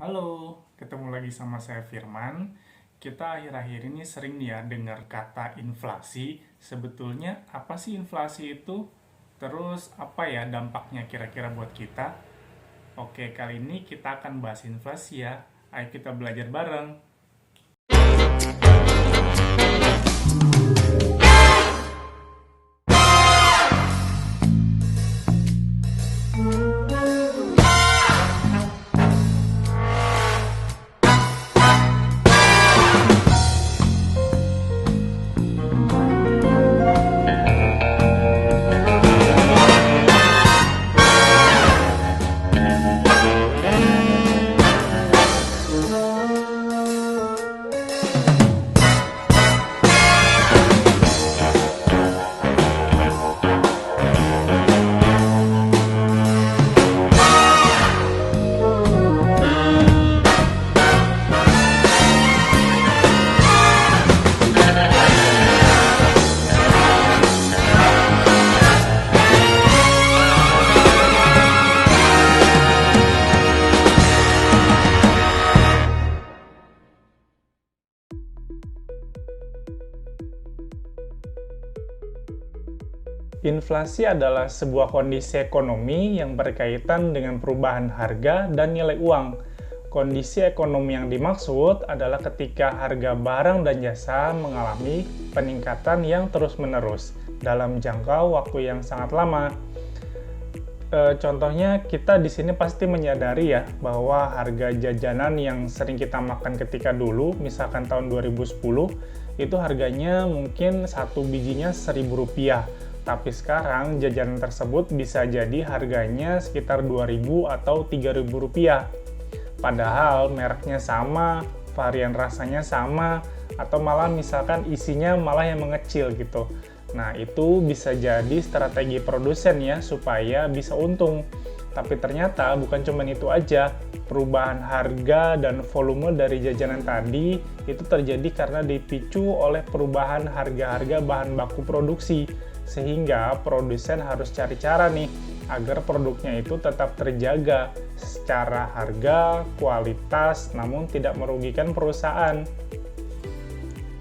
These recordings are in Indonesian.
Halo, ketemu lagi sama saya Firman. Kita akhir-akhir ini sering nih ya dengar kata inflasi. Sebetulnya apa sih inflasi itu? Terus apa ya dampaknya kira-kira buat kita? Oke, kali ini kita akan bahas inflasi ya. Ayo kita belajar bareng. Inflasi adalah sebuah kondisi ekonomi yang berkaitan dengan perubahan harga dan nilai uang. Kondisi ekonomi yang dimaksud adalah ketika harga barang dan jasa mengalami peningkatan yang terus-menerus dalam jangka waktu yang sangat lama. Contohnya kita di sini pasti menyadari ya bahwa harga jajanan yang sering kita makan ketika dulu, misalkan tahun 2010, itu harganya mungkin satu bijinya Rp1.000. Tapi sekarang jajanan tersebut bisa jadi harganya sekitar Rp2.000 atau Rp3.000. Padahal mereknya sama, varian rasanya sama, atau malah misalkan isinya malah yang mengecil gitu. Nah, itu bisa jadi strategi produsen ya, supaya bisa untung. Tapi ternyata bukan cuma itu aja, perubahan harga dan volume dari jajanan tadi itu terjadi karena dipicu oleh perubahan harga-harga bahan baku produksi. Sehingga produsen harus cari cara nih, agar produknya itu tetap terjaga secara harga, kualitas, namun tidak merugikan perusahaan.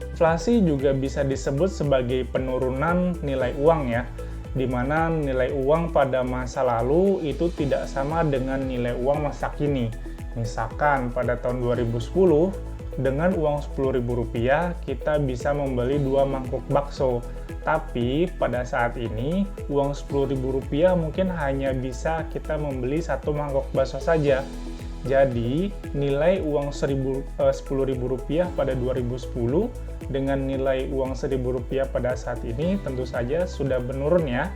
Inflasi juga bisa disebut sebagai penurunan nilai uang ya, di mana nilai uang pada masa lalu itu tidak sama dengan nilai uang masa kini. Misalkan pada tahun 2010, dengan uang Rp10.000 kita bisa membeli 2 mangkuk bakso. Tapi pada saat ini, uang Rp10.000 mungkin hanya bisa kita membeli 1 mangkok bakso saja. Jadi, nilai uang Rp10.000 pada 2010 dengan nilai uang Rp1.000 pada saat ini tentu saja sudah menurun ya.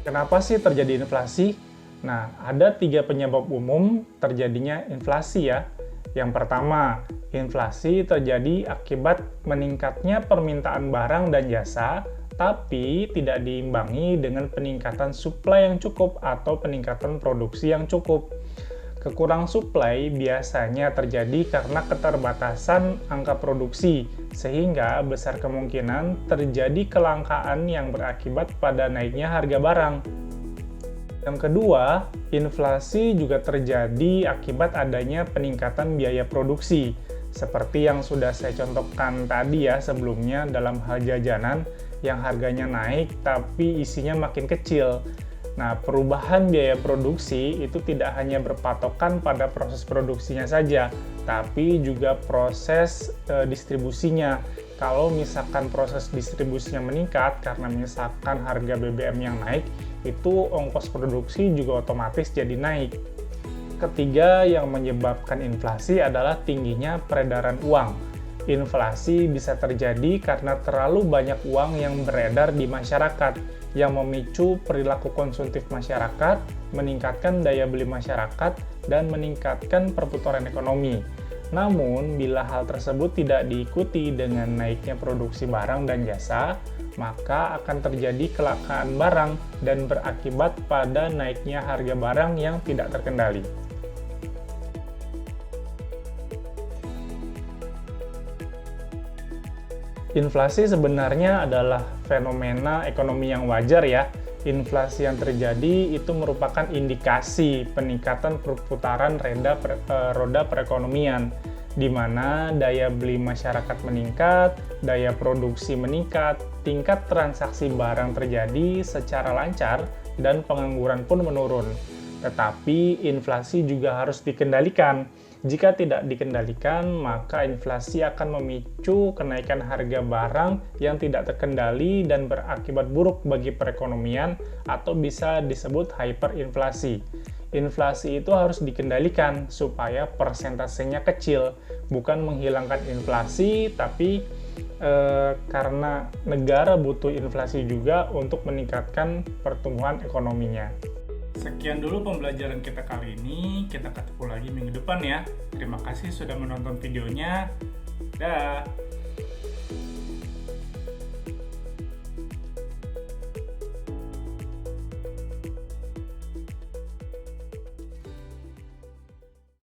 Kenapa sih terjadi inflasi? Nah, ada 3 penyebab umum terjadinya inflasi ya. Yang pertama, inflasi terjadi akibat meningkatnya permintaan barang dan jasa, tapi tidak diimbangi dengan peningkatan suplai yang cukup atau peningkatan produksi yang cukup. Kekurangan suplai biasanya terjadi karena keterbatasan angka produksi, sehingga besar kemungkinan terjadi kelangkaan yang berakibat pada naiknya harga barang. Yang kedua, inflasi juga terjadi akibat adanya peningkatan biaya produksi, seperti yang sudah saya contohkan tadi ya sebelumnya dalam hal jajanan yang harganya naik tapi isinya makin kecil. Nah, perubahan biaya produksi itu tidak hanya berpatokan pada proses produksinya saja, tapi juga proses distribusinya. Kalau misalkan proses distribusinya meningkat karena misalkan harga BBM yang naik, itu ongkos produksi juga otomatis jadi naik. Ketiga yang menyebabkan inflasi adalah tingginya peredaran uang. Inflasi bisa terjadi karena terlalu banyak uang yang beredar di masyarakat, yang memicu perilaku konsumtif masyarakat, meningkatkan daya beli masyarakat, dan meningkatkan perputaran ekonomi. Namun, bila hal tersebut tidak diikuti dengan naiknya produksi barang dan jasa, maka akan terjadi kelangkaan barang dan berakibat pada naiknya harga barang yang tidak terkendali. Inflasi sebenarnya adalah fenomena ekonomi yang wajar ya, Inflasi yang terjadi itu merupakan indikasi peningkatan perputaran roda perekonomian, di mana daya beli masyarakat meningkat, daya produksi meningkat, tingkat transaksi barang terjadi secara lancar, dan pengangguran pun menurun. Tetapi inflasi juga harus dikendalikan. Jika tidak dikendalikan, maka inflasi akan memicu kenaikan harga barang yang tidak terkendali dan berakibat buruk bagi perekonomian atau bisa disebut hyperinflasi. Inflasi itu harus dikendalikan supaya persentasenya kecil, bukan menghilangkan inflasi, tapi karena negara butuh inflasi juga untuk meningkatkan pertumbuhan ekonominya. Sekian dulu pembelajaran kita kali ini, kita ketemu lagi minggu depan ya. Terima kasih sudah menonton videonya. Dah.